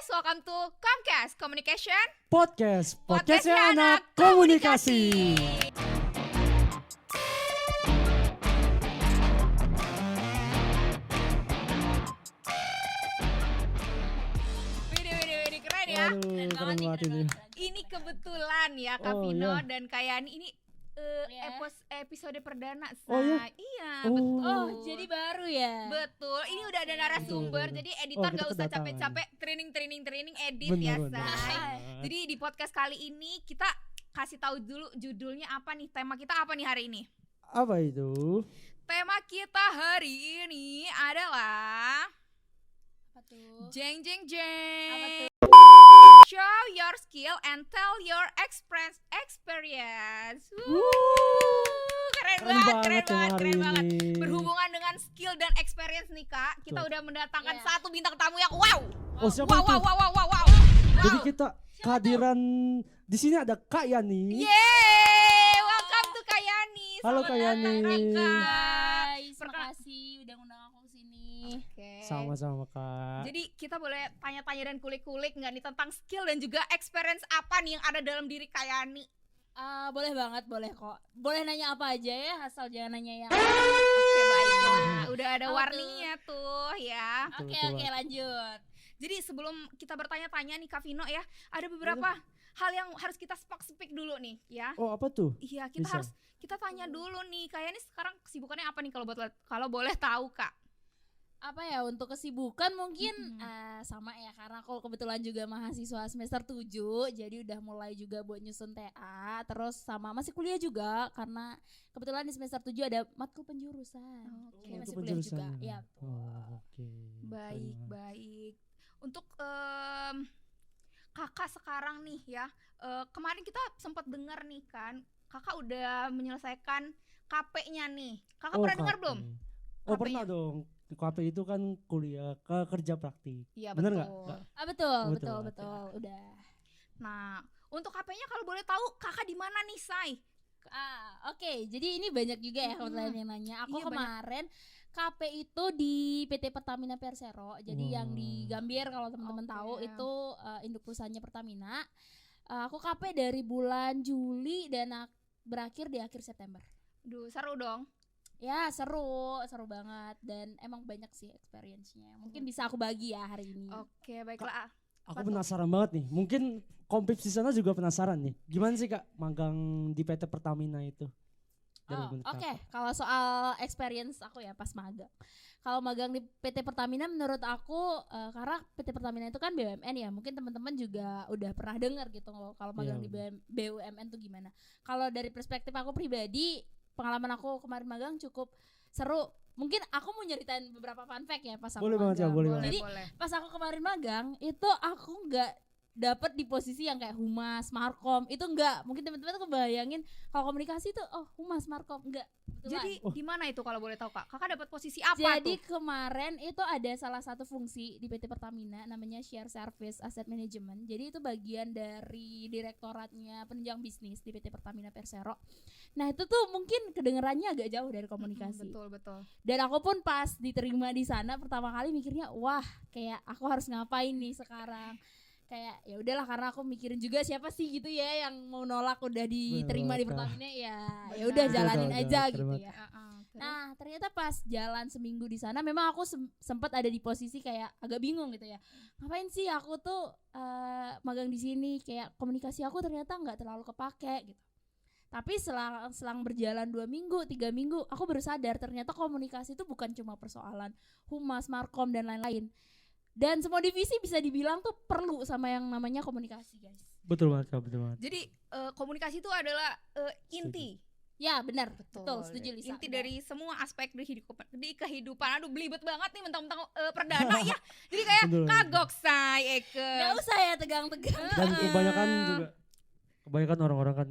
welcome to Comcast Communication Podcastnya anak komunikasi. Widih, keren ya. Aduh, keren banget ini. Ini kebetulan ya Kak Oh, Vino iya. dan Kak Yani ini episode perdana. Oh, iya? Iya, Oh. betul. Oh, jadi baru ya? Betul, ini udah ada narasumber, Betul. jadi editor kita gak usah kedatangan. capek-capek training edit Bener, ya, bener. Say. Jadi di podcast kali ini kita kasih tahu dulu judulnya apa nih, tema kita apa nih hari ini? Apa itu? Tema kita hari ini adalah Apa tuh? jeng jeng Apa jeng. tuh? Show your skill and tell your experience. Keren banget. hari ini. Berhubungan dengan skill dan experience nih Kak, kita Betul. udah mendatangkan Iya. satu bintang tamu yang wow. Oh, siapa Wow, itu? wow. Jadi kita kehadiran di sini ada Kak Yani. Yeay, welcome to Kak Yani. Halo, Selamat Kak Yani. datang, Kak. Guys, Perkenal- makasih udah ngundang aku ke sini. Oke. Sama-sama Kak. Jadi kita boleh tanya-tanya dan kulik-kulik nggak nih tentang skill dan juga experience apa nih yang ada dalam diri Kak Yani? Boleh banget, boleh kok. Boleh nanya apa aja ya, asal jangan nanya yang. Oke, baiklah. Udah ada Apa tuh? warningnya tuh ya. Oke, Betul. lanjut. Jadi sebelum kita bertanya-tanya nih Kak Vino ya, ada beberapa hal yang harus kita speak dulu nih ya. Oh, apa tuh? Iya, kita Bisa. harus kita tanya dulu nih. Kayak ini sekarang kesibukannya apa nih kalau boleh tahu Kak? Apa ya, untuk kesibukan mungkin Mhm. sama ya, karena aku kebetulan juga mahasiswa semester 7, jadi udah mulai juga buat nyusun TA, terus sama masih kuliah juga karena kebetulan di semester 7 ada matkul penjurusan. Oke. Jadi masih Untuk kuliah juga. penjurusannya. Ya. Oh, oke. Baik. Untuk Kakak sekarang nih ya, kemarin kita sempat dengar nih kan, Kakak udah menyelesaikan KP-nya nih. Kakak pernah dengar KP. belum? Oh, KP-nya? pernah dong. Di KP itu kan kuliah kerja praktik. Iya, Bener betul. nggak, Kak? Betul, Betul. udah. Nah, untuk KP-nya kalau boleh tahu Kakak di mana nih, Say? Oke, jadi ini banyak juga ya kebetulan yang nanya. Aku Iya, kemarin KP itu di PT Pertamina Persero. Jadi yang di Gambir, kalau teman-teman Oke. tahu itu induk perusahaannya Pertamina. Aku KP dari bulan Juli dan berakhir di akhir September. Duh, seru dong. Ya, seru banget dan emang banyak sih experience-nya. Mungkin bisa aku bagi ya hari ini. Oke, baiklah. Aku penasaran banget nih. Mungkin Kompip di sana juga penasaran nih. Gimana sih Kak magang di PT Pertamina itu? Dari Oh, bentuk oke. apa? Kalau soal experience aku ya pas magang. Kalau magang di PT Pertamina menurut aku karena PT Pertamina itu kan BUMN ya. Mungkin teman-teman juga udah pernah dengar gitu kalau magang Iya, di BUMN tuh gimana. Kalau dari perspektif aku pribadi, pengalaman aku kemarin magang cukup seru. Mungkin aku mau nyeritain beberapa fun fact ya pas aku Boleh banget ya, magang. boleh Jadi boleh. pas aku kemarin magang itu aku nggak dapat di posisi yang kayak humas, markom, itu enggak. Mungkin teman-teman tuh kebayangin kalau komunikasi tuh humas, markom, enggak. Betulan. Jadi di mana itu kalau boleh tahu Kak? Kakak dapat posisi apa Jadi tuh? kemarin itu ada salah satu fungsi di PT Pertamina namanya Share Service Asset Management. Jadi itu bagian dari direktoratnya penunjang bisnis di PT Pertamina Persero. Nah itu tuh mungkin kedengerannya agak jauh dari komunikasi. Betul. Dan aku pun pas diterima di sana pertama kali mikirnya, wah kayak aku harus ngapain nih sekarang. Kayak ya udahlah, karena aku mikirin juga siapa sih gitu ya yang mau nolak udah diterima di Betul, Kak. Pertamina, ya Benar. udah Betul, jalanin betul, aja betul, gitu betul. ya. Terus? Nah ternyata pas jalan seminggu di sana memang aku sempat ada di posisi kayak agak bingung gitu ya. Ngapain sih aku tuh magang di sini, kayak komunikasi aku ternyata nggak terlalu kepake gitu. Tapi selang berjalan 2 minggu, 3 minggu, aku baru sadar ternyata komunikasi itu bukan cuma persoalan humas, markom dan lain-lain. Dan semua divisi bisa dibilang tuh perlu sama yang namanya komunikasi, guys. Betul banget Kak, betul banget. Jadi komunikasi itu adalah inti. Ya benar, betul, setuju Lisa. Inti benar. dari semua aspek di kehidupan. Aduh belibet banget nih mentang-mentang perdana ya. Jadi kayak Betul. kagok say Eke. Gak usah ya tegang-tegang. Dan kebanyakan orang-orang kan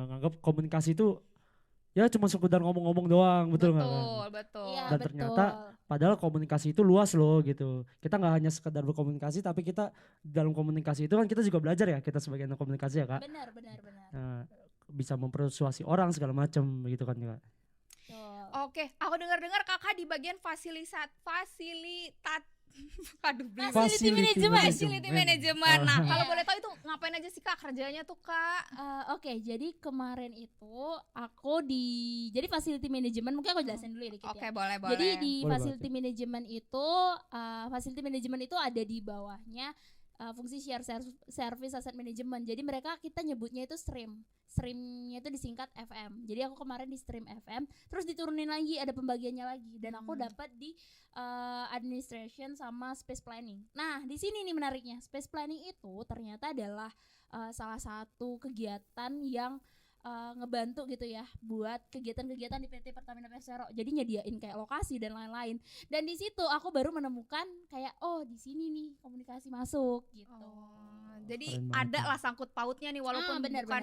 nganggap komunikasi itu ya cuma sekedar ngomong-ngomong doang, betul nggak kan? Betul. Iya, Dan betul. ternyata padahal komunikasi itu luas loh gitu. Kita nggak hanya sekedar berkomunikasi, tapi kita dalam komunikasi itu kan kita juga belajar ya, kita sebagai anak komunikasi ya Kak. Benar. Nah, bisa mempersuasi orang segala macam begitu kan Kak. Betul. Oke, aku dengar-dengar kakak di bagian fasilitat Aduh, berisik. Facility management. Facility management. Nah, Ah. kalau Iya. boleh tahu itu ngapain aja sih Kak kerjanya tuh Kak? Oke, jadi kemarin itu aku jadi facility management mungkin aku jelasin dulu ya dikit Oke, ya. boleh. Jadi di Boleh facility management itu ada di bawahnya fungsi share service asset management. Jadi kita nyebutnya itu streamnya itu disingkat FM. Jadi aku kemarin di stream FM, terus diturunin lagi ada pembagiannya lagi, dan aku dapat di administration sama space planning. Nah di sini nih menariknya, space planning itu ternyata adalah salah satu kegiatan yang ngebantu gitu ya buat kegiatan-kegiatan di PT Pertamina Persero. Jadi nyediain kayak lokasi dan lain-lain. Dan di situ aku baru menemukan kayak di sini nih komunikasi masuk gitu. Jadi Keren banget ada ya. lah sangkut pautnya nih walaupun benar. bukan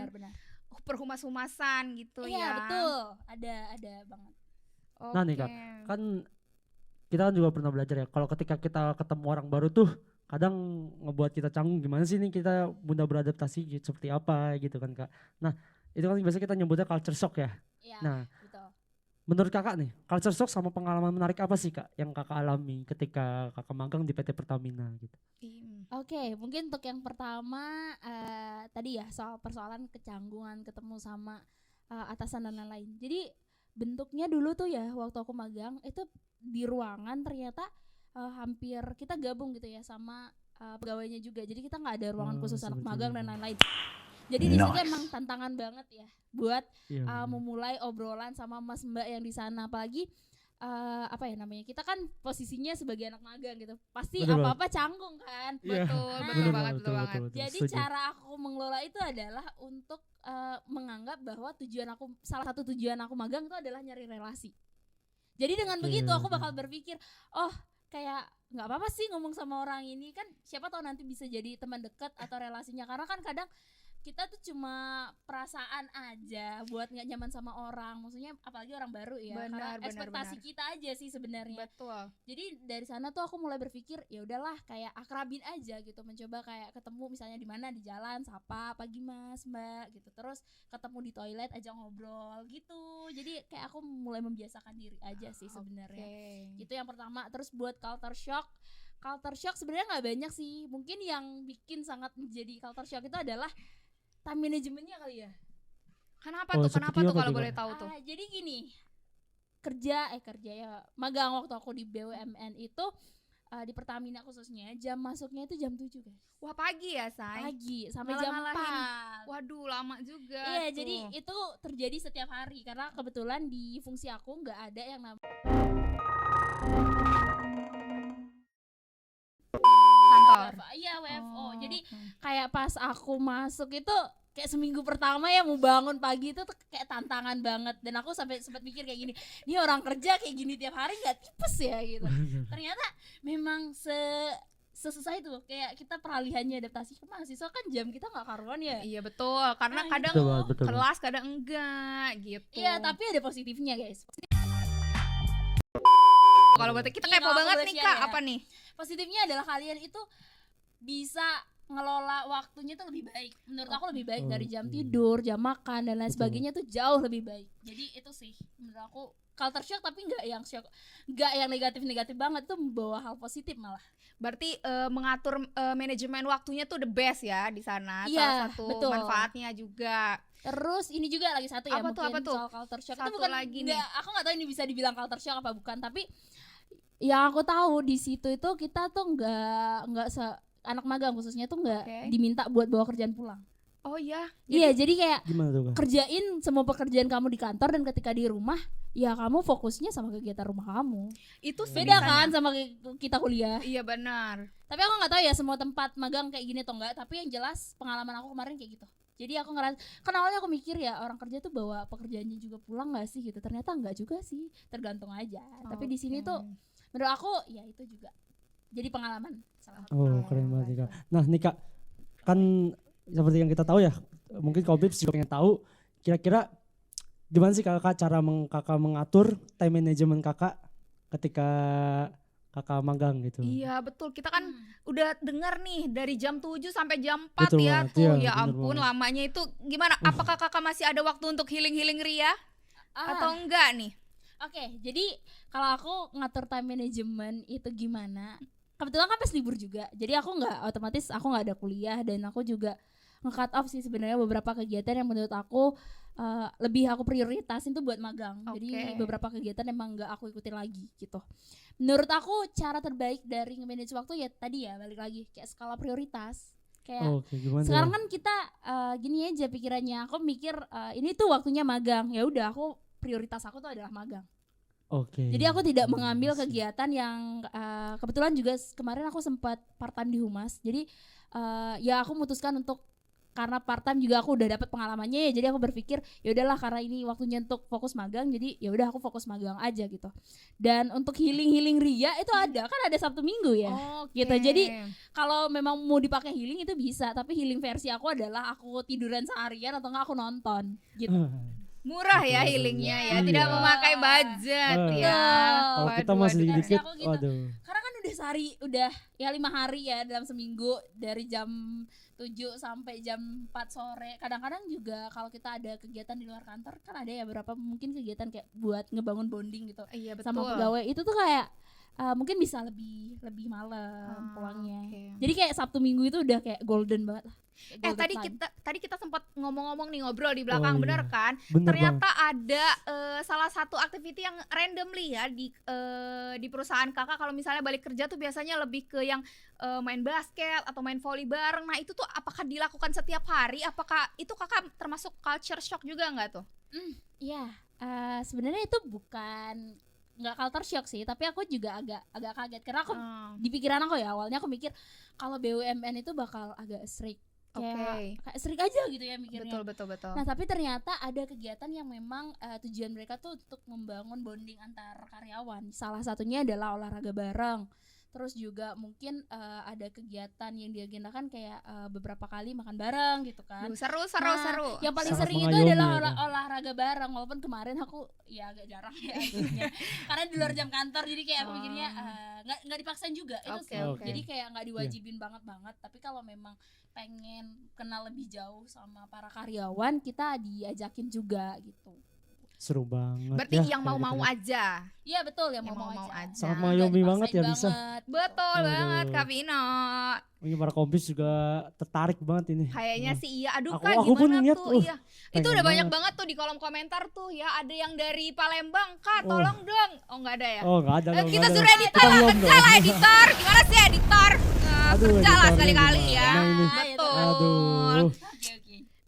perhumas-humasan gitu Iya ya. betul, ada banget. Nah nih, Kak, kan kita kan juga pernah belajar ya, kalau ketika kita ketemu orang baru tuh kadang ngebuat kita canggung, gimana sih nih kita mudah beradaptasi gitu, seperti apa gitu kan Kak. Nah itu kan biasanya kita nyebutnya culture shock ya. Iya, Nah betul. menurut Kakak nih, culture shock sama pengalaman menarik apa sih Kak yang Kakak alami ketika Kakak magang di PT Pertamina gitu? Oke, mungkin untuk yang pertama tadi ya soal persoalan kecanggungan ketemu sama atasan dan lain-lain. Jadi bentuknya dulu tuh ya waktu aku magang itu di ruangan ternyata hampir kita gabung gitu ya sama pegawainya juga. Jadi kita nggak ada ruangan khusus anak seperti magang itu. dan lain-lain. Jadi di situ emang tantangan banget ya buat Iya. memulai obrolan sama Mas Mbak yang di sana, apalagi apa ya namanya, kita kan posisinya sebagai anak magang gitu, pasti Betul apa-apa canggung kan. Iya, Betul, Nah, betul banget, betul banget. Jadi setuju. cara aku mengelola itu adalah untuk menganggap bahwa salah satu tujuan aku magang itu adalah nyari relasi. Jadi dengan Oke, begitu aku oke. bakal berpikir, kayak nggak apa-apa sih ngomong sama orang ini, kan siapa tahu nanti bisa jadi teman dekat atau relasinya, karena kan kadang kita tuh cuma perasaan aja buat nggak nyaman sama orang, maksudnya apalagi orang baru ya. Benar, Karena ekspektasi benar. kita aja sih sebenarnya. Betul. Jadi dari sana tuh aku mulai berpikir ya udahlah kayak akrabin aja gitu, mencoba kayak ketemu misalnya di mana, di jalan sapa pagi Mas Mbak gitu, terus ketemu di toilet aja ngobrol gitu. Jadi kayak aku mulai membiasakan diri aja sih sebenarnya. Itu yang pertama. Terus buat culture shock sebenarnya nggak banyak sih, mungkin yang bikin sangat menjadi culture shock itu adalah time manajemennya kali ya. Kenapa Oh, tuh? Kenapa seperti tuh apa kalau tuh, boleh Kak? tahu tuh? Jadi gini, kerja ya magang waktu aku di BUMN itu di Pertamina khususnya jam masuknya itu jam 7 guys, Wah, pagi ya, Say? pagi sampai jam Ngalah-ngalahin. 4. Waduh, lama juga. Iya, tuh. jadi itu terjadi setiap hari karena kebetulan di fungsi aku nggak ada yang namanya kantor. iya WFO. Oh, Jadi oke. kayak pas aku masuk itu kayak seminggu pertama ya mau bangun pagi itu tuh kayak tantangan banget, dan aku sampai sempat mikir kayak gini, ini orang kerja kayak gini tiap hari nggak tipes ya gitu. Ternyata memang sesusah itu, kayak kita peralihannya adaptasi ke mahasiswa kan jam kita nggak karuan ya. Iya betul, karena Nah, kadang Betul, betul. kelas kadang enggak gitu. Iya, tapi ada positifnya guys. Kalau buat kita Iya, kepo kalau aku banget boleh nih share Kak, ya. apa nih? Positifnya adalah kalian itu bisa ngelola waktunya tuh lebih baik. Menurut aku lebih baik dari jam Oke. tidur, jam makan dan lain Betul. sebagainya tuh jauh lebih baik. Jadi itu sih menurut aku culture shock, tapi nggak yang shock, nggak yang negatif banget, tuh membawa hal positif malah. Berarti mengatur manajemen waktunya tuh the best ya di sana. Iya, Salah satu betul. manfaatnya juga. Terus ini juga lagi satu ya, Apa tuh, mungkin apa tuh? soal culture shock. Satu Itu bukan lagi nih. aku nggak tahu ini bisa dibilang culture shock apa bukan, tapi yang aku tahu di situ itu kita tuh nggak anak magang khususnya tuh nggak Oke. diminta buat bawa kerjaan pulang. Oh iya. Iya, jadi kayak Gimana tuh Kak? kerjain semua pekerjaan kamu di kantor, dan ketika di rumah ya kamu fokusnya sama kegiatan rumah kamu. Itu Beda sebisanya. kan sama kita kuliah. Iya benar. Tapi aku nggak tahu ya semua tempat magang kayak gini atau enggak, tapi yang jelas pengalaman aku kemarin kayak gitu. Jadi aku ngerasa, kan awalnya aku mikir ya orang kerja tuh bawa pekerjaannya juga pulang nggak sih gitu. Ternyata enggak juga sih, tergantung aja. Tapi di sini tuh menurut aku ya itu juga jadi pengalaman salah satu. Oh keren banget nih, Kak. Nah nih Kak, kan seperti yang kita tahu ya, mungkin Kobips juga pengen tahu kira-kira gimana sih kakak cara kakak mengatur time management kakak ketika kakak magang gitu. Iya betul, kita kan Hmm. udah dengar nih dari jam 7 sampai jam 4 Betul ya banget, tuh. iya, Ya bener ampun banget. lamanya itu gimana? Apakah kakak masih ada waktu untuk healing-healing Ria? Atau enggak nih? Oke, jadi kalau aku ngatur time management itu gimana? kebetulan kan pas libur juga, jadi aku nggak ada kuliah, dan aku juga nge-cut off sih sebenarnya beberapa kegiatan yang menurut aku lebih aku prioritasin tuh buat magang. Jadi beberapa kegiatan emang nggak aku ikutin lagi gitu. Menurut aku cara terbaik dari nge-manage waktu ya tadi ya, balik lagi kayak skala prioritas. Kayak sekarang kan kita gini aja pikirannya, aku mikir ini tuh waktunya magang, ya udah aku prioritas aku tuh adalah magang. Jadi aku tidak mengambil kegiatan yang kebetulan juga kemarin aku sempat part time di Humas. Jadi ya aku memutuskan untuk, karena part time juga aku udah dapat pengalamannya ya, jadi aku berpikir ya udahlah karena ini waktunya untuk fokus magang, jadi ya udah aku fokus magang aja gitu. Dan untuk healing ria itu ada Sabtu Minggu ya. Gitu. Jadi kalau memang mau dipakai healing itu bisa, tapi healing versi aku adalah aku tiduran seharian atau enggak aku nonton gitu. Murah ya healingnya ya, tidak memakai budget ya. Kalau kita masih dikit, gitu. Karena kan udah sehari, udah ya 5 hari ya dalam seminggu, dari jam 7 sampai jam 4 sore. Kadang-kadang juga kalau kita ada kegiatan di luar kantor kan ada ya beberapa mungkin kegiatan kayak buat ngebangun bonding gitu. Iya, betul. Sama pegawai itu tuh kayak mungkin bisa lebih malam pulangnya. Jadi kayak Sabtu Minggu itu udah kayak golden banget lah. Tadi kita sempat ngomong-ngomong nih, ngobrol di belakang, bener kan? Bener ternyata ada salah satu activity yang randomly ya di perusahaan kakak, kalau misalnya balik kerja tuh biasanya lebih ke yang main basket atau main volley bareng. Nah itu tuh apakah dilakukan setiap hari? Apakah itu kakak termasuk culture shock juga nggak tuh? Iya, sebenarnya itu bukan nggak culture shock sih, tapi aku juga agak kaget karena aku di pikiran aku ya awalnya aku mikir kalau BUMN itu bakal agak strict. Kayak strict aja gitu ya mikirnya. Betul. Nah tapi ternyata ada kegiatan yang memang tujuan mereka tuh untuk membangun bonding antar karyawan. Salah satunya adalah olahraga bareng. Terus juga mungkin ada kegiatan yang diagendakan kayak beberapa kali makan bareng gitu kan. Seru. Yang paling Sangat sering itu adalah olahraga bareng. Walaupun kemarin aku ya agak jarang ya karena di luar jam kantor, jadi kayak aku mikirnya nggak dipaksain juga. Jadi kayak nggak diwajibin banget. Tapi kalau memang pengen kenal lebih jauh sama para karyawan, kita diajakin juga gitu. Seru banget. Berarti yang mau-mau aja. Iya betul, yang mau aja. Sangat mengayomi banget ya bisa. Betul banget Kak Vino. Ini para kompis juga tertarik banget ini. Kayaknya sih iya. Aduh aku Kak, pun gimana lihat, tuh? Iya. Itu udah banyak banget tuh di kolom komentar tuh ya. Ada yang dari Palembang, Kak tolong dong. Oh nggak ada ya? Oh nggak ada. Kita suruh editor lah, kerja lah editor. Gimana sih editor? Kerja lah sekali-kali ya. Betul. Aduh.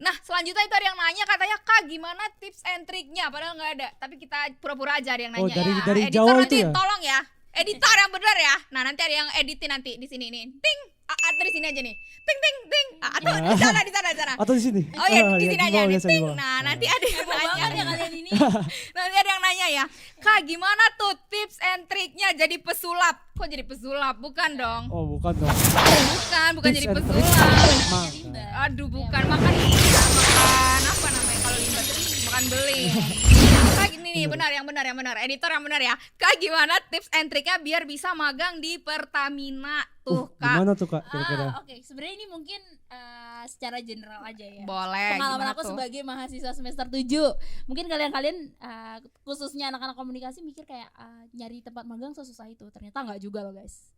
Nah selanjutnya itu ada yang nanya, katanya Kak gimana tips and triknya, padahal nggak ada, tapi kita pura-pura aja ada yang nanya. Dari editor Jawa nanti itu ya? tolong ya, editor yang benar ya. Nah nanti ada yang editin nanti di sini nih, ting, atau di sini aja nih, ting, atau di sana. Atau di sini? Oh ya di sini aja nih, ting. Nah nanti ada yang nanya. Nanti ada yang nanya ya, Kak gimana tuh tips and triknya jadi pesulap? Kok jadi pesulap? Bukan dong. Oh bukan dong. Bukan jadi pesulap. Aduh bukan, makan apa namanya kalau limbah, makan beli. Kak gini nih, benar editor yang benar ya. Kak gimana tips and triknya biar bisa magang di Pertamina tuh Kak? Gimana tuh Kak kira-kira? Oke, sebenarnya ini mungkin secara general aja ya. Boleh. Pengalaman aku sebagai mahasiswa semester 7. Mungkin kalian khususnya anak-anak komunikasi mikir kayak nyari tempat magang sesusah itu. Ternyata enggak juga loh guys.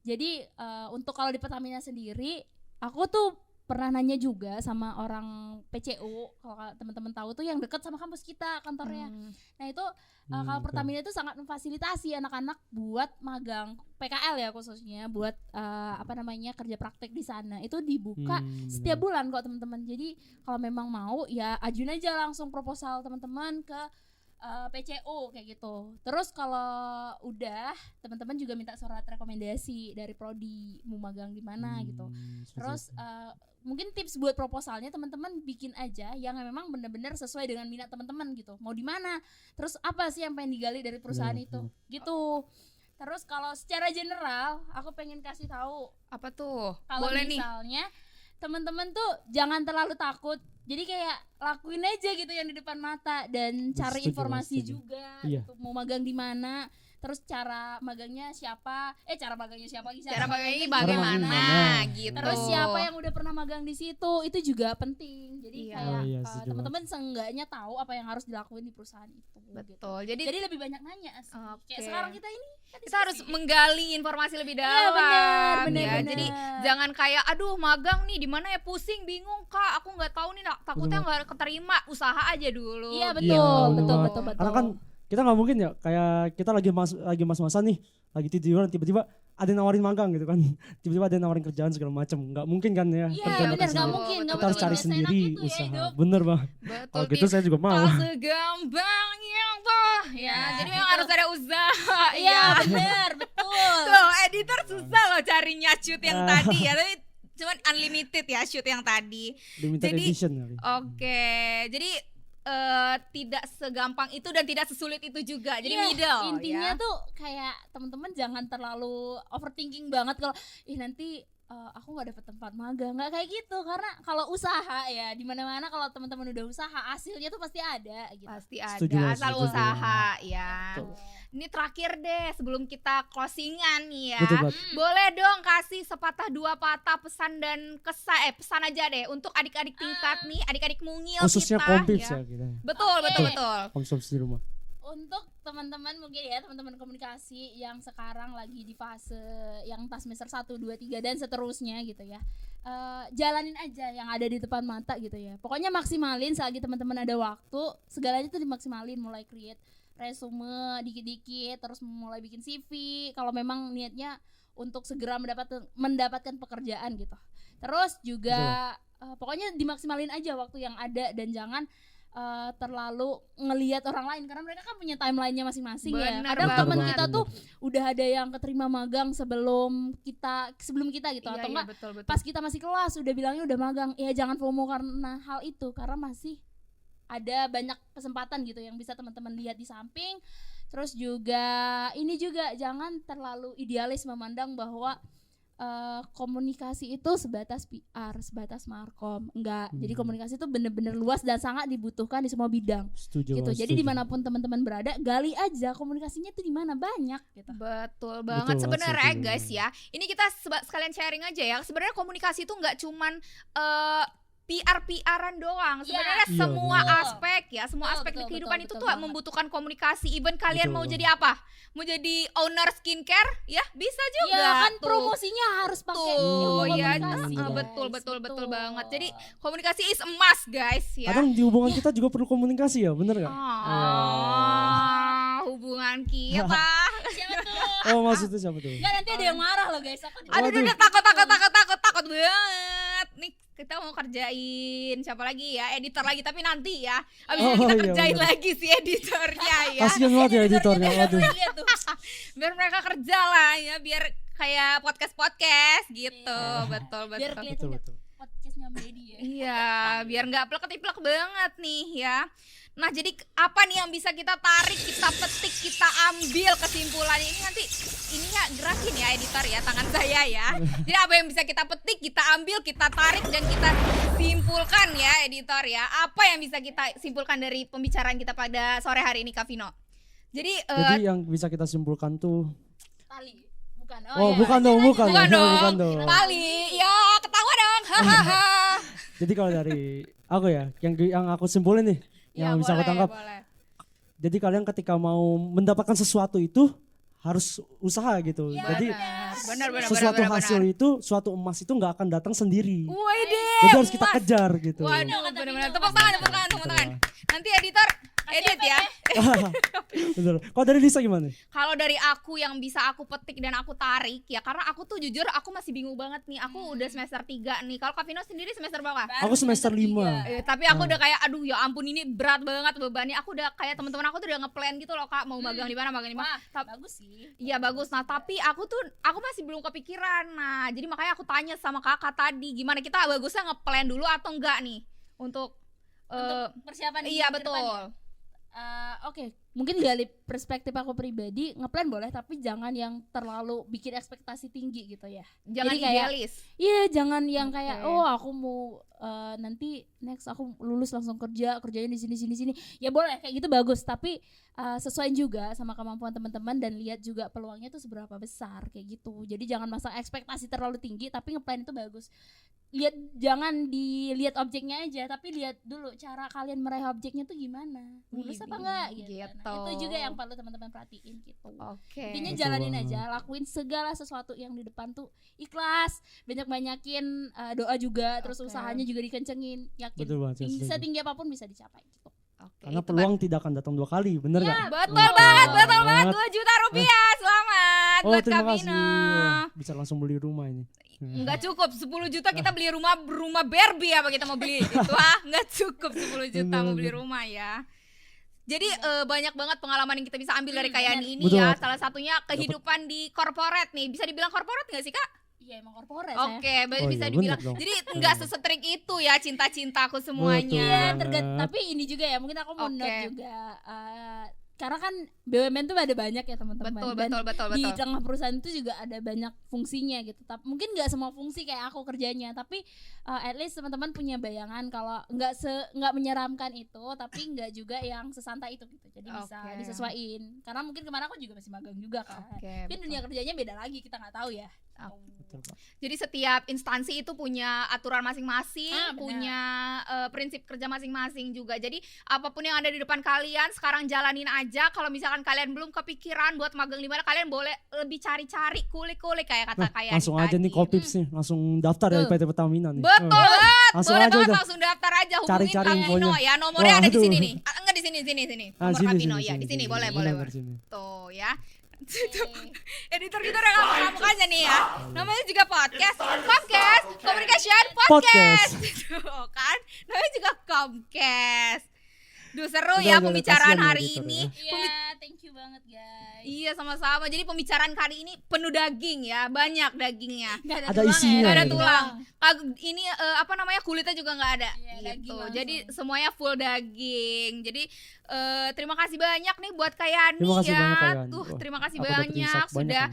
Jadi untuk kalau di Pertamina sendiri, aku tuh pernah nanya juga sama orang PCU, kalau teman-teman tahu tuh yang dekat sama kampus kita kantornya. Nah itu kalau Pertamina itu sangat memfasilitasi anak-anak buat magang PKL ya, khususnya buat kerja praktek di sana. Itu dibuka setiap bulan kok teman-teman. Jadi kalau memang mau ya ajuin aja langsung proposal teman-teman ke PCU kayak gitu. Terus kalau udah teman-teman juga minta surat rekomendasi dari prodi mau magang di mana gitu. Terus mungkin tips buat proposalnya teman-teman bikin aja yang memang benar-benar sesuai dengan minat teman-teman gitu. Mau di mana? Terus apa sih yang pengen digali dari perusahaan itu? Gitu. Terus kalau secara general aku pengen kasih tahu apa tuh? Kalau misalnya teman-teman tuh jangan terlalu takut. Jadi kayak lakuin aja gitu yang di depan mata dan cari informasi juga gitu, mau magang di mana. terus cara magangnya siapa lagi, Cara magangnya magangnya bagaimana gimana? gitu. terus siapa yang udah pernah magang di situ, itu juga penting. Jadi Iya. kayak Oh iya, setuju teman-teman seenggaknya tahu apa yang harus dilakuin di perusahaan itu. Betul. Gitu. Jadi Jadi lebih banyak nanya sih. Oke. Kayak sekarang kita ini kan kita harus diskusi. menggali informasi lebih Iya, dalam. benar, ya. benar. Jadi jangan kayak aduh magang nih di mana ya, pusing bingung Kak, aku nggak tahu nih, takutnya nggak keterima, usaha aja dulu. Iya, Iya, bener betul. banget. Karena kan kita nggak mungkin ya kayak kita lagi mas-masan nih, lagi tiduran tiba-tiba ada yang nawarin magang gitu kan. Tiba-tiba ada yang nawarin kerjaan segala macam. Nggak mungkin kan ya. Iya, kerjaan benar, kita nggak sendiri. mungkin, nggak Kita harus mungkin. cari Nggak sendiri seenak itu ya usaha. hidup. Bener banget. Betul. Kalau gitu saya juga mau. Tak segampang yang tuh ya. Jadi memang harus ada usaha. Iya, benar, betul. Tuh, editor susah loh carinya shoot yang Ah. tadi ya. Tapi cuman unlimited ya shoot yang tadi. Limited Jadi- edition kali. Oke, jadi tidak segampang itu dan tidak sesulit itu juga. Jadi Iya, middle intinya ya. tuh kayak teman-teman jangan terlalu overthinking banget kalau nanti aku nggak dapet tempat magang, nggak kayak gitu. Karena kalau usaha ya di mana-mana, kalau teman-teman udah usaha hasilnya tuh pasti ada gitu. Pasti ada Setuju, asal setuju. usaha ya. Betul. Ini terakhir deh sebelum kita closingan nih ya. Betul banget. Boleh dong kasih sepatah dua patah pesan dan pesan aja deh untuk adik-adik tingkat nih, adik-adik mungil Khususnya kita kompips ya. ya kita. Betul, Oke. betul. Kompips di rumah. Untuk teman-teman mungkin ya, teman-teman komunikasi yang sekarang lagi di fase yang tas semester 1, 2, 3 dan seterusnya gitu ya. Jalanin aja yang ada di depan mata gitu ya. Pokoknya maksimalin selagi teman-teman ada waktu, segalanya tuh dimaksimalin, mulai create resume dikit-dikit, terus mulai bikin CV kalau memang niatnya untuk segera mendapatkan pekerjaan gitu. Terus juga pokoknya dimaksimalin aja waktu yang ada dan jangan terlalu ngelihat orang lain karena mereka kan punya timelinenya masing-masing ya. Bener Kadang banget. teman kita Bener. tuh udah ada yang keterima magang sebelum kita gitu, Iya, atau iya, enggak betul, betul. pas kita masih kelas udah bilangnya udah magang. Ya jangan FOMO karena hal itu, karena masih ada banyak kesempatan gitu yang bisa teman-teman lihat di samping. Terus juga ini juga jangan terlalu idealis memandang bahwa komunikasi itu sebatas PR, sebatas markom. Enggak. Jadi komunikasi itu bener-bener luas dan sangat dibutuhkan di semua bidang. Setuju. Gitu. Mas, Jadi setuju. dimanapun teman-teman berada, gali aja komunikasinya itu di mana, banyak gitu. Betul Betul banget banget, sebenarnya setuju. guys ya. Ini kita sekalian sharing aja ya. Sebenarnya komunikasi itu nggak cuman PR-PRan doang. Sebenarnya Iya, semua betul. aspek ya, semua Betul, aspek di betul, kehidupan betul, itu betul tuh banget. membutuhkan komunikasi. Even kalian Betul mau banget. jadi apa? Mau jadi owner skincare ya bisa juga. Iya kan, tuh. promosinya harus pakai Tuh, ilmu ya, komunikasi, guys. betul banget. Jadi komunikasi is emas guys ya. Kadang di hubungan kita juga perlu komunikasi ya, bener gak? Hubungan kita. siapa tuh? Oh maksudnya siapa tuh? Enggak, nanti ada yang marah loh guys. Aku Aduh, Waduh. takut banget. Nih kita mau kerjain siapa lagi ya, editor lagi, tapi nanti ya. Abis ini Oh, kita iya, kerjain bener. lagi si editornya ya. Kasian banget ya editornya, waduh. lihat tuh. Biar mereka kerja lah ya, biar kayak podcast gitu. Iya. Betul. Biar kelihatan Betul lihat betul. podcastnya Medi ya. Iya, biar nggak plek-plek banget nih ya. Nah, jadi apa nih yang bisa kita tarik, kita petik, kita ambil kesimpulannya ini nanti ininya gerakin ya editor ya, tangan saya ya. Jadi apa yang bisa kita petik, kita ambil, kita tarik dan kita simpulkan ya editor ya. Apa yang bisa kita simpulkan dari pembicaraan kita pada sore hari ini Kak Vino? Jadi Jadi yang bisa kita simpulkan tuh, Tali. Bukan. oh iya. bukan dong, bukan bukan bukan dong. dong. Pali, ya ketawa dong. Hahaha. Jadi kalau dari aku ya, yang aku simpulin nih, Ya, yang bisa aku boleh, tangkap. boleh. Jadi kalian ketika mau mendapatkan sesuatu itu harus usaha gitu. Iya, Jadi benar. sesuatu hasil itu, suatu emas itu nggak akan datang sendiri. Waduh. Jadi harus kita kejar gitu. Waduh, Kata benar-benar. Vino, Tepuk tangan. Nanti editor edit ya. Bener. Kalau dari Lisa gimana? Kalau dari aku yang bisa aku petik dan aku tarik ya, karena aku tuh jujur aku masih bingung banget nih. Aku udah semester 3 nih. Kalau Kak Vino sendiri semester berapa? Aku semester 5. Tapi aku udah kayak aduh ya ampun ini berat banget bebannya. Aku udah kayak teman-teman aku tuh udah ngeplan gitu loh Kak, mau magang di mana. Wah, bagus sih. Iya bagus. Nah, tapi aku masih belum kepikiran. Nah, jadi makanya aku tanya sama Kakak tadi, gimana kita bagusnya ngeplan dulu atau enggak nih untuk Untuk persiapan di iya depan betul. ya? Oke, mungkin gali perspektif aku pribadi, ngeplan boleh tapi jangan yang terlalu bikin ekspektasi tinggi gitu ya. Jangan Jadi kayak, idealis. iya jangan yang kayak Oke. aku mau nanti next aku lulus langsung kerjanya di sini. Ya boleh kayak gitu bagus, tapi sesuaiin juga sama kemampuan teman-teman dan lihat juga peluangnya tuh seberapa besar kayak gitu. Jadi jangan masang ekspektasi terlalu tinggi tapi ngeplan itu bagus. Jangan dilihat objeknya aja tapi lihat dulu cara kalian meraih objeknya tuh gimana. Lulus apa enggak gitu. Gitu. Nah, itu juga yang perlu teman-teman perhatiin gitu. Oke. Intinya Betul jalanin banget. aja, lakuin segala sesuatu yang di depan tuh ikhlas, banyakin doa juga, terus Oke. usahanya juga dikencengin, yakin Betul banget, saya setuju. setinggi apapun bisa dicapai gitu. Oke, Karena itu peluang tidak akan datang 2 kali, bener Iya, gak? betul banget, betul banget. banget. 2 juta rupiah, selamat Oh buat terima Kak kasih. Vino. Wah, bisa langsung beli rumah ini. Enggak cukup 10 juta kita beli rumah Barbie apa kita mau beli itu enggak cukup 10 juta mau beli rumah ya. Jadi banyak banget pengalaman yang kita bisa ambil dari Kayani ini Betul ya. banget. Salah satunya kehidupan di korporat nih. Bisa dibilang korporat enggak sih, Kak? Iya emang korporat Oke, berarti Oh bisa iya, dibilang. bener dong. Jadi enggak sesetrik itu ya cinta-cintaku semuanya. Iya, banget. tapi ini juga ya mungkin aku mau Oke. note juga karena kan BUMN tuh ada banyak ya teman-teman. Betul, Dan betul. di tengah perusahaan itu juga ada banyak fungsinya gitu. Tapi mungkin nggak semua fungsi kayak aku kerjanya, tapi at least teman-teman punya bayangan kalau nggak menyeramkan itu, tapi nggak juga yang sesantai itu gitu. Jadi bisa Oke. disesuaiin. Karena mungkin kemarin aku juga masih magang juga kan. Oke, Mungkin betul. dunia kerjanya beda lagi, kita nggak tahu ya. Betul, Pak. Jadi setiap instansi itu punya aturan masing-masing, Benar. punya prinsip kerja masing-masing juga. Jadi apapun yang ada di depan kalian sekarang jalanin aja. Kalau misalkan kalian belum kepikiran buat magang di mana, kalian boleh lebih cari-cari, kulik-kulik kayak kata Nah, kayak langsung aja nih Kopips nih, langsung daftar dari Tuh. PT Pertamina nih. Betul Oh, banget, langsung boleh aja banget udah. langsung daftar aja, hubungin Cari-cari Kak Vino infonya. ya. Nomornya ada di Waduh. sini nih. Enggak di sini. Ah, Nomor Kak Vino ya, di sini boleh. Benar, sini. Tuh ya. Editor kita udah ngamuk aja nih ya. Namanya juga podcast Communication Podcast. Tuh kan. Namanya juga Comcast. Duh seru ya Udah, pembicaraan kasihan ya hari editor ini. ya. Iya, thank you banget guys. Iya sama-sama. Jadi pembicaraan kali ini penuh daging ya, banyak dagingnya. Nggak Ada tulang isinya Gak ada gitu. tulang. Ini apa namanya kulitnya juga nggak ada. Iya, daging Gitu. langsung. Jadi semuanya full daging. Jadi terima kasih banyak nih buat Kayani Terima kasih ya. banyak, Kayani. Tuh Wah, terima kasih aku dapet banyak insight sudah banyak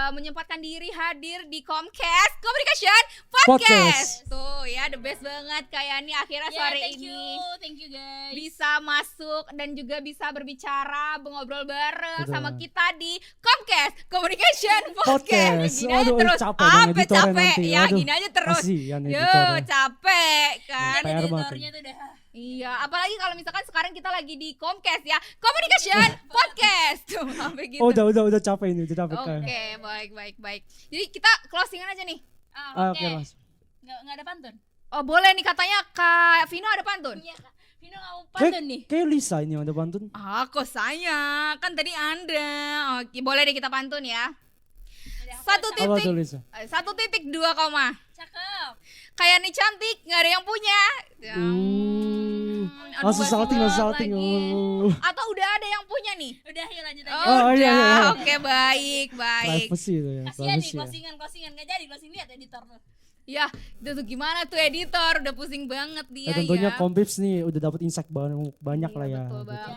menyempatkan diri hadir di Comcast Communication Podcast. Podcast. Tuh ya the best banget Kayani akhirnya Yeah, sore thank ini you guys. bisa masuk dan juga bisa berbicara, ngobrol bareng Betul. sama kita di Comcast Communication Podcast. Podcast. Gini aja Aduh, terus, capek dong apa editornya capek nanti. ya, Aduh, gini aja terus. Kasihan Yo, editornya. capek kan. PR banget. Editornya tuh udah Iya, apalagi kalau misalkan sekarang kita lagi di Comcast ya, Communication Podcast. Tuh, sampai gitu. Oh, udah capek ini, udah capek. Oke, baik. Jadi kita closingan aja nih. Oke, Mas. nggak ada pantun. Oh, boleh nih katanya Kak Vino ada pantun. Iya kak, Vino nggak mau pantun nih. Kayak Lisa ini yang ada pantun. Kok saya kan tadi Anda. Oke, boleh deh kita pantun ya. Satu Apa tuh titik, Lisa? 1,2 Cakep. Kayak nih cantik, nggak ada yang punya. Ya. Aduh, Langsung basi salting, banget langsung salting. lagi. Oh. Atau udah ada yang punya nih? Udah yuk lanjut aja. Oh, Oh, iya, udah. iya. Oke, baik. Privacy itu ya. Kasihan nih Privacy ya. closingan nggak jadi closing, lihat editor tuh. Ya, itu tuh gimana tuh editor? Udah pusing banget dia Ya, tentunya ya. Kompips nih udah dapat insight banyak Iya, lah ya. betul gitu. banget.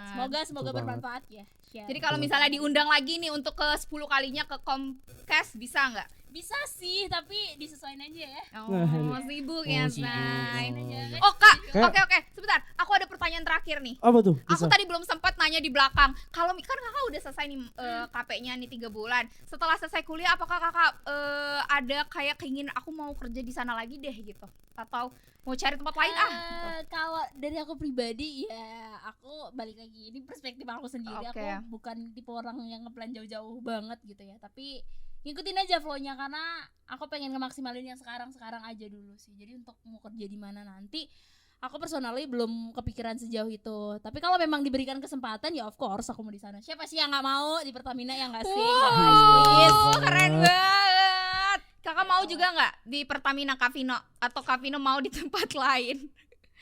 Semoga Betul banget. bermanfaat ya. Share. Jadi kalau misalnya diundang lagi nih untuk ke 10 kalinya ke Comcast bisa nggak? bisa sih, tapi disesuaikan aja ya. Oh, sibuk ya, sibuk. Say. Oh. Oh, Kak, Kayak- oke, sebentar. Aku ada pertanyaan terakhir nih. Apa tuh? Aku Lisa? tadi belum sempat nanya di belakang. Kalau kan kakak udah selesai nih KP-nya nih 3 bulan. Setelah selesai kuliah, apakah kakak ada kayak keinginan aku mau kerja di sana lagi deh gitu? Atau mau cari tempat lain Kalau dari aku pribadi ya aku balik lagi, ini perspektif aku sendiri. Oke. Aku bukan tipe orang yang ngeplan jauh-jauh banget gitu ya, tapi ngikutin aja flow-nya karena aku pengen ngemaksimalin yang sekarang aja dulu sih. Jadi untuk mau kerja di mana nanti aku personally belum kepikiran sejauh itu. Tapi kalau memang diberikan kesempatan ya of course aku mau di sana. Siapa sih yang nggak mau di Pertamina, yang nggak sih? Please, please. Keren banget. Kakak mau juga nggak di Pertamina Kak Vino? Atau Kak Vino mau di tempat lain?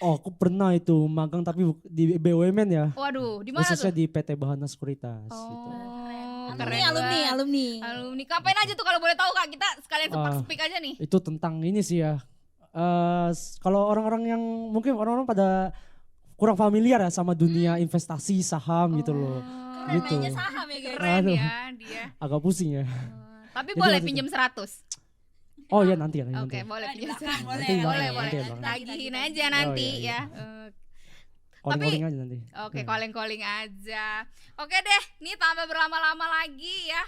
Oh, aku pernah itu magang tapi di BUMN ya. Waduh, di mana Khususnya tuh? di PT Bahana Sekuritas gitu. Keren Alumni. Alumni. Kapan aja tuh kalau boleh tahu Kak? Kita sekalian sempat speak aja nih. Itu tentang ini sih ya. Kalau orang-orang yang mungkin orang-orang pada kurang familiar ya sama dunia investasi saham gitu loh. Keren Gitu. mainnya saham ya guys. Keren Aduh. ya dia. Agak pusing ya. Tapi Jadi boleh waktu itu- pinjam 100. Oh ya nanti ya. Oke, boleh Nah, di pinjam belakang 100. boleh. Nanti, Boleh, nanti, boleh. nanti, Tagihin nanti. aja nanti Oh, iya, ya. Calling aja nanti. Oke, Nah. calling aja. Oke deh, nih tambah berlama-lama lagi ya.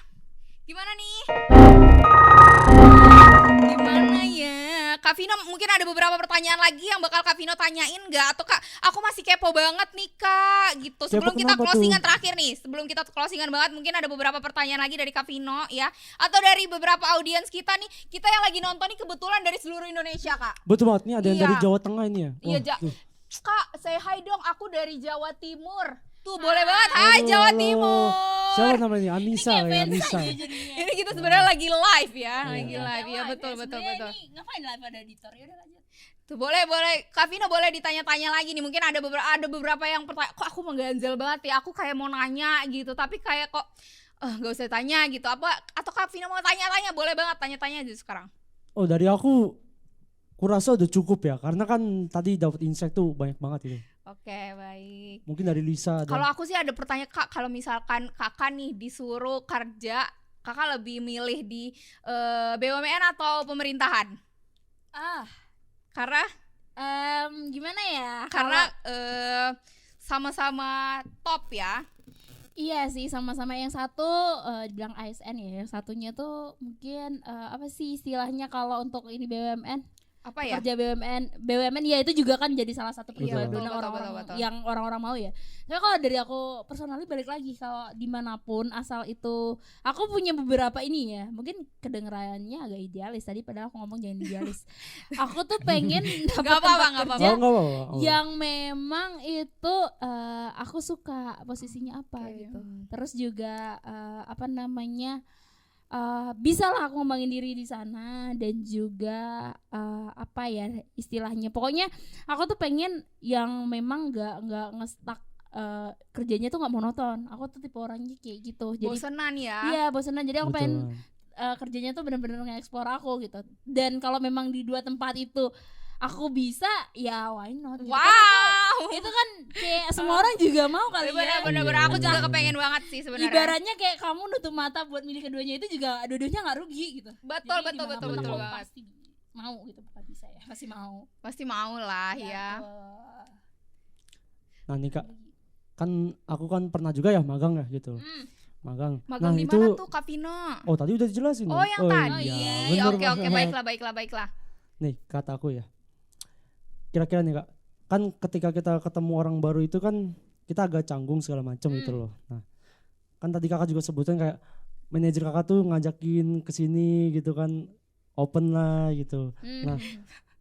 Gimana nih? Gimana ya? Kak Vino mungkin ada beberapa pertanyaan lagi yang bakal Kak Vino tanyain nggak? Atau Kak, aku masih kepo banget nih Kak gitu. Sebelum kita kenapa closingan tuh? terakhir nih, sebelum kita closingan banget mungkin ada beberapa pertanyaan lagi dari Kak Vino ya. Atau dari beberapa audiens kita nih, kita yang lagi nonton nih kebetulan dari seluruh Indonesia Kak. Betul banget nih ada yang Iya. dari Jawa Tengah ini ya. Iya, Wah, tuh. Kak, say hi dong, aku dari Jawa Timur. Tuh boleh banget, hai Aduh, Jawa halo. Timur. Siapa namanya? Anissa ya, Fans Anissa. aja jadinya. Ini kita sebenarnya lagi live ya, Iya. lagi live ya, betul betul Sebenarnya betul. ini ngapain live ada editor? Yaudah lanjut. Tuh boleh Kak Vino boleh ditanya-tanya lagi nih. Mungkin ada beberapa yang kok aku mengganjal banget ya. Aku kayak mau nanya gitu, tapi kayak kok nggak usah tanya gitu. Apa atau Kak Vino mau tanya-tanya? Boleh banget tanya-tanya aja sekarang. Oh dari aku kurasa udah cukup ya. Karena kan tadi dapat insight tuh banyak banget itu. Oke, baik. Mungkin dari Lisa. Kalau aku sih ada pertanyaan Kak, kalau misalkan Kakak nih disuruh kerja, Kakak lebih milih di BUMN atau pemerintahan? Karena Gimana ya? karena sama-sama top ya. Iya sih, sama-sama. Yang satu dibilang ASN ya, yang satunya tuh mungkin apa sih istilahnya kalau untuk ini BUMN? Apa ya? Kerja BUMN ya itu juga kan jadi salah satu Iya, prima betul, dona betul, orang-orang betul. yang orang-orang mau ya. Tapi kalau dari aku personally balik lagi kalau dimanapun asal itu aku punya beberapa ini ya, mungkin kedengerannya agak idealis tadi padahal aku ngomong jangan idealis. Aku tuh pengen dapat Gak apa-apa, tempat gak apa-apa. kerja Oh, enggak apa-apa. Oh. yang memang itu aku suka posisinya apa Oke. gitu. Terus juga apa namanya bisa lah aku ngembangin diri di sana dan juga apa ya istilahnya pokoknya aku tuh pengen yang memang nggak ngestak kerjanya tuh nggak monoton. Aku tuh tipe orangnya kayak gitu. Jadi Bosenan ya. iya bosenan. Jadi aku Betul. pengen kerjanya tuh bener-bener nge-explore aku gitu. Dan kalau memang di dua tempat itu aku bisa ya why not gitu. Wow. Itu kan kayak semua orang juga mau kali ya. Bener-bener Iya, aku juga bener. kepengen banget sih sebenarnya. Ibaratnya kayak kamu nutup mata buat milih keduanya itu juga dua-duanya nggak rugi gitu. Betul Jadi betul betul dimanapun betul aku banget. pasti mau gitu, bukan bisa ya, pasti mau. Pasti mau lah ya. tuh. Nah nih Kak, kan aku kan pernah juga ya magang ya gitu. Magang. Magang nah di itu, mana tuh Kak Vino? oh tadi udah dijelasin. Oh yang tadi. bener Oke oke banget. baiklah. Nih kata aku ya. Kira-kira nih Kak, kan ketika kita ketemu orang baru itu kan kita agak canggung segala macam gitu loh. Nah, kan tadi Kakak juga sebutin kayak manajer Kakak tuh ngajakin ke sini gitu kan, open lah gitu. Nah,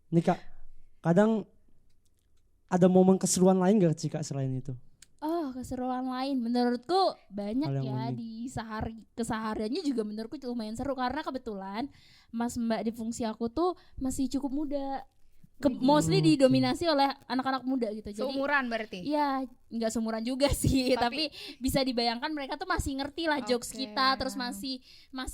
nih Kak, kadang ada momen keseruan lain gak sih Kak selain itu? Oh, keseruan lain menurutku banyak Hal yang ya unik. di kesehariannya juga menurutku lumayan seru karena kebetulan Mas Mbak di fungsi aku tuh masih cukup muda. Mostly Oke. didominasi oleh anak-anak muda gitu. Jadi Seumuran berarti. iya, nggak seumuran juga sih, Tapi- tapi bisa dibayangkan mereka tuh masih ngerti lah jokes Oke. kita, terus masih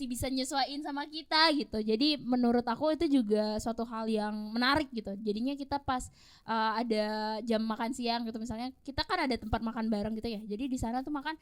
bisa nyesuaiin sama kita gitu. Jadi menurut aku itu juga suatu hal yang menarik gitu. Jadinya kita pas ada jam makan siang gitu misalnya, kita kan ada tempat makan bareng gitu ya. Jadi di sana tuh makan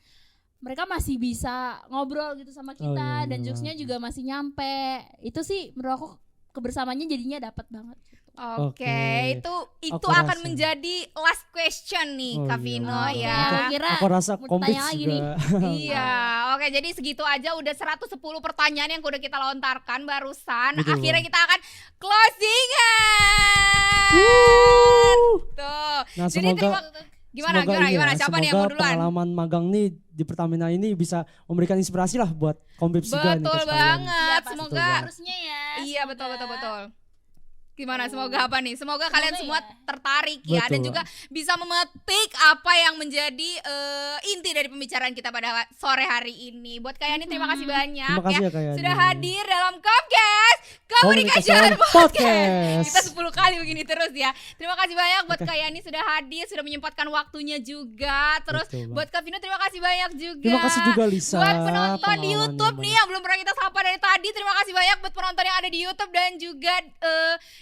mereka masih bisa ngobrol gitu sama kita iya, dan bener jokesnya banget. juga masih nyampe. Itu sih menurut aku kebersamaannya jadinya dapat banget. Oke, Oke. itu Aku akan rasa. menjadi last question nih Oh, Kak iya. Vino Oke, ya. aku kira Aku rasa mau kompleks tanya lagi juga. nih. Iya, oke jadi segitu aja udah 110 pertanyaan yang udah kita lontarkan barusan. Betul, Akhirnya Bang. kita akan closingan. Tuh. Nah, Jadi gimana semoga ini ya, siapa nih yang semoga mau duluan? pengalaman magang nih di Pertamina ini bisa memberikan inspirasi lah buat Kombips juga nih Betul ke sekalian. banget. Iya, pasti. Semoga Harusnya ya. iya semoga. betul. Gimana Tuh. semoga apa nih? Semoga kalian semua ya. tertarik ya dan Betul. juga bisa memetik apa yang menjadi inti dari pembicaraan kita pada sore hari ini. Buat Kak Yani terima kasih banyak Terima kasih ya ya Kak Yani. sudah hadir dalam Comcast Komunikasian Komunikasian Podcast. Kita 10 kali begini terus ya. Terima kasih banyak buat Kak Yani sudah hadir, sudah menyempatkan waktunya juga. Terus Betul, Bang. buat Kak Vino terima kasih banyak juga. Terima kasih juga Lisa. Buat penonton di pengalamannya YouTube nih banyak. yang belum pernah kita sapa dari tadi, terima kasih banyak buat penonton yang ada di YouTube dan juga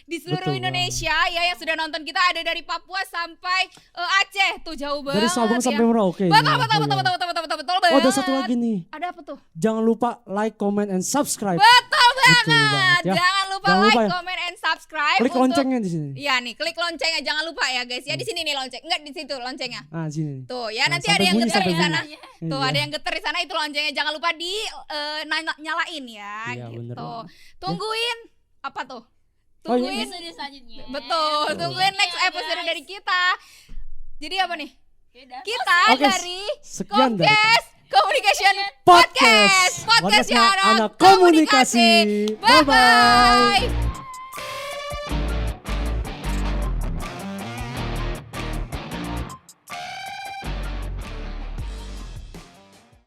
di seluruh Betul Indonesia ya yang sudah nonton kita, ada dari Papua sampai Aceh tuh, jauh banget. Dari Sabang ya. sampai Merauke. Betul, nih. betul, Oh, betul, iya. betul, betul, betul, betul, Oh, ada banget. satu lagi nih. Ada apa tuh? Jangan lupa like, comment, and subscribe. Betul banget. banget, ya. Jangan lupa Jangan like, lupa ya. comment, and subscribe. Klik untuk- loncengnya di sini. Iya nih, klik loncengnya jangan lupa ya guys. Ya di sini nih lonceng. Enggak di situ loncengnya. Ah, di sini. Tuh ya, Nah, nanti sampai ada yang bunyi, getar sampai di sana. bunyi. Tuh Iya. ada yang getar di sana, itu loncengnya jangan lupa di nyalain ya Iya, bener gitu. banget. Tungguin apa tuh? Oh, iya. Tungguin. Episode selanjutnya. Betul, tungguin next Iya, episode guys. dari kita. Jadi apa nih? Udah. Kita Oke, dari sekian dari Comcast Communication Podcast. Podcastnya Podcastnya anak anak komunikasi. komunikasi. Bye Bye-bye. bye.